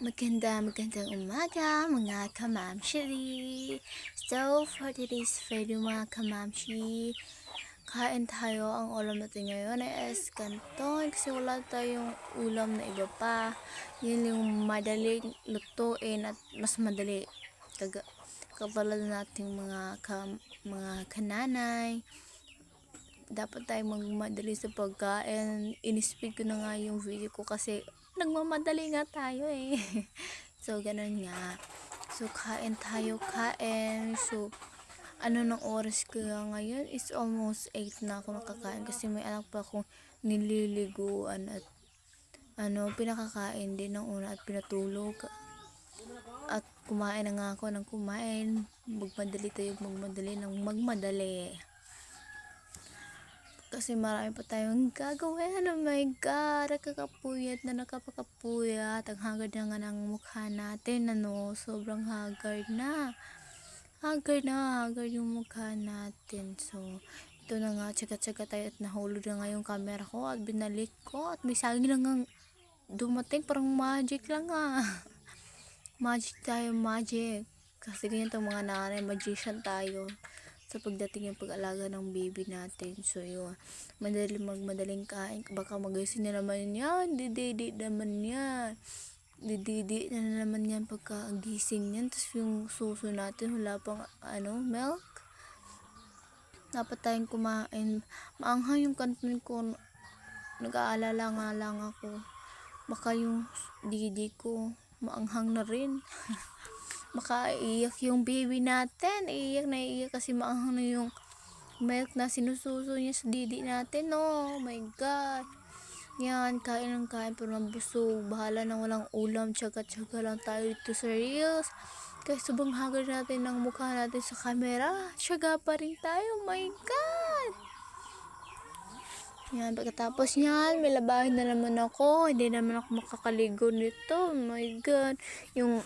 Magandang umaga mga kamamshiri. So, for today's video mga kamamshi, kain tayo. Ang ulam natin ngayon ay eskanton kasi wala tayong ulam na iba pa. Yun yung madaling lutuin at mas madali. Katulad nating mga kananay. Dapat tayo magmadali sa pagkain. In-speed ko na nga yung video ko kasi nagmamadali nga tayo eh. So, ganun nga. So, kain tayo, kain. So, ano ng oras ko ngayon is almost 8 na ako nakakain kasi may anak pa akong nililiguan at pinakakain din ng una at pinatulog. At kumain na nga ako ng kumain. Magmadali tayo, magmadali ng magmadali. Kasi marami pa tayong gagawin. Oh my God, nakakapuyat na nakapakapuyat. Ang hagard na nga ng mukha natin, sobrang hagard na. Hagard yung mukha natin. So, ito na nga, tsaga-tsaga tayo at nahulog na nga yung camera ko at binalik ko. At may saging na nga dumating, parang magic lang ah. Magic tayo, magic. Kasi ganyan itong mga nanay, magician tayo sa pagdating yung pag-alaga ng baby natin. So yun, magmadaling kain, baka magising na naman yan, dididi naman yan, dididi na naman yan pagka gising yan. Tapos yung suso natin wala pang milk, dapat tayong kumain. Maanghang yung kanton ko, nag-aalala nga lang ako, baka yung didi ko maanghang na rin. Makaiyak yung baby natin, iiyak na iiyak kasi maanghang na yung milk na sinususo niya sa didi natin. Oh my God, yan, kain ng kain pero nabusog. Bahala na walang ulam, tsaga-tsaga lang tayo dito sa reels kasi sobrang haggard natin ng mukha natin sa camera. Tsaga pa rin tayo, oh my God. Yan, pagkatapos yan, may labahin na naman ako. Hindi naman ako makakaligo nito. Oh my God, yung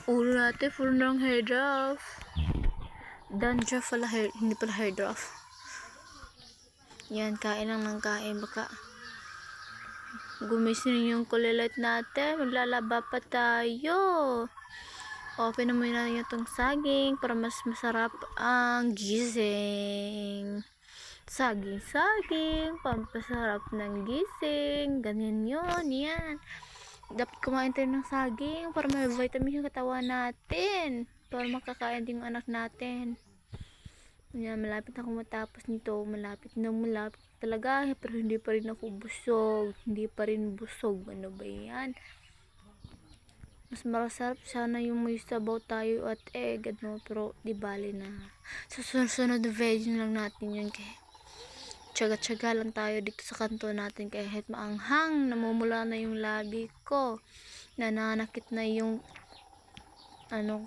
ulo natin full ng hair draft. Dandruff pala, hindi pala hair draft. Yan, kain lang ng kain. Baka gumising yung kulilit natin. Maglalaba pa tayo. Open na muna itong saging para mas masarap ang gising. Saging, pampasarap ng gising. Ganyan yun, yan. Dapat kumain tayo ng saging para may vitamin yung katawan natin, para makakain din yung anak natin. Yan, malapit na ako matapos nito, malapit talaga, pero hindi pa rin ako busog, ano ba yan. Mas masarap sana yung may sabaw tayo at egg, pero di bali na. Sa sunod na video lang natin yun, kaya tsaga-tsaga lang tayo dito sa kanto natin kahit maanghang, namumula na yung labi ko, nananakit na yung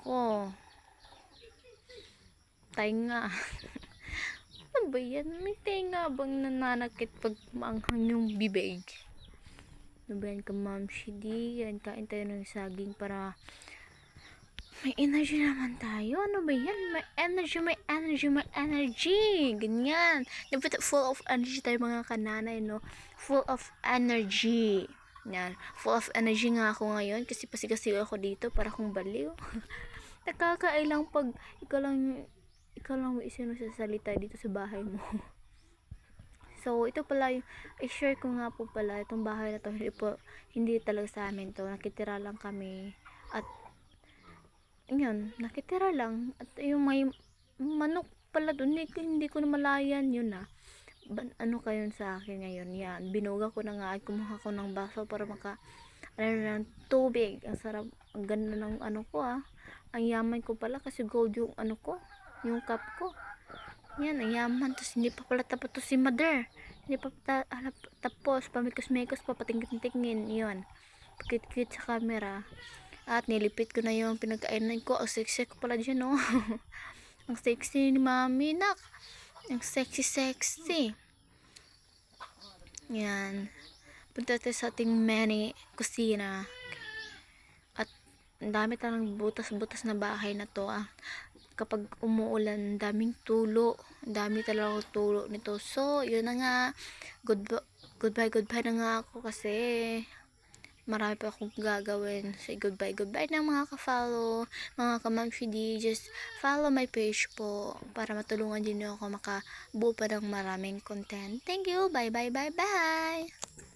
ko, tainga. Ano ba yan? May tainga bang nananakit pag maanghang yung bibig? Ano ba yan, kamamshi? Di yan, kain tayo ng saging para may energy naman tayo. Ano ba yan? May energy. Ganyan. Dapat full of energy tayo mga kananay, no? Full of energy. Yan. Full of energy nga ako ngayon kasi pasigasig ako dito para kung baliw. Nakakailang pag ikaw lang may isinusasalita dito sa bahay mo. So, ito pala yung, i-share ko nga po pala, itong bahay na to, hindi talaga sa amin to. Nakitira lang kami. At yun, nakitira lang. At yung may manok pala doon, hindi ko na malayan yun ah. Kayo sa akin ngayon? Yan, binuga ko na nga at kumuha ko ng baso para ng tubig. Ang sarap, ang ganda ng ko ah. Ang yaman ko pala kasi gold yung yung cup ko. Yan, ang yaman. Tapos hindi pa pala tapos to si mother. Hindi pa tapos, pamikos-mikos pa, patingin-tingin. Yun, pakit-kit sa camera. At nilipit ko na yung pinagkainan ko. Ang sexy ko pala dyan, no? Ang sexy ni mami, nak. Ang sexy. Yan. Punta tayo sa ating mini kusina. At ang dami talang butas-butas na bahay na to, ah. Kapag umuulan, daming tulo. Dami talaga tulo nito. So, yun na nga. Goodbye na nga ako kasi marami pa akong gagawin. Say goodbye, goodbye na mga ka-follow, mga ka-Mamshi D. Just follow my page po para matulungan din niyo ako makabuo pa ng maraming content. Thank you. Bye, bye, bye, bye.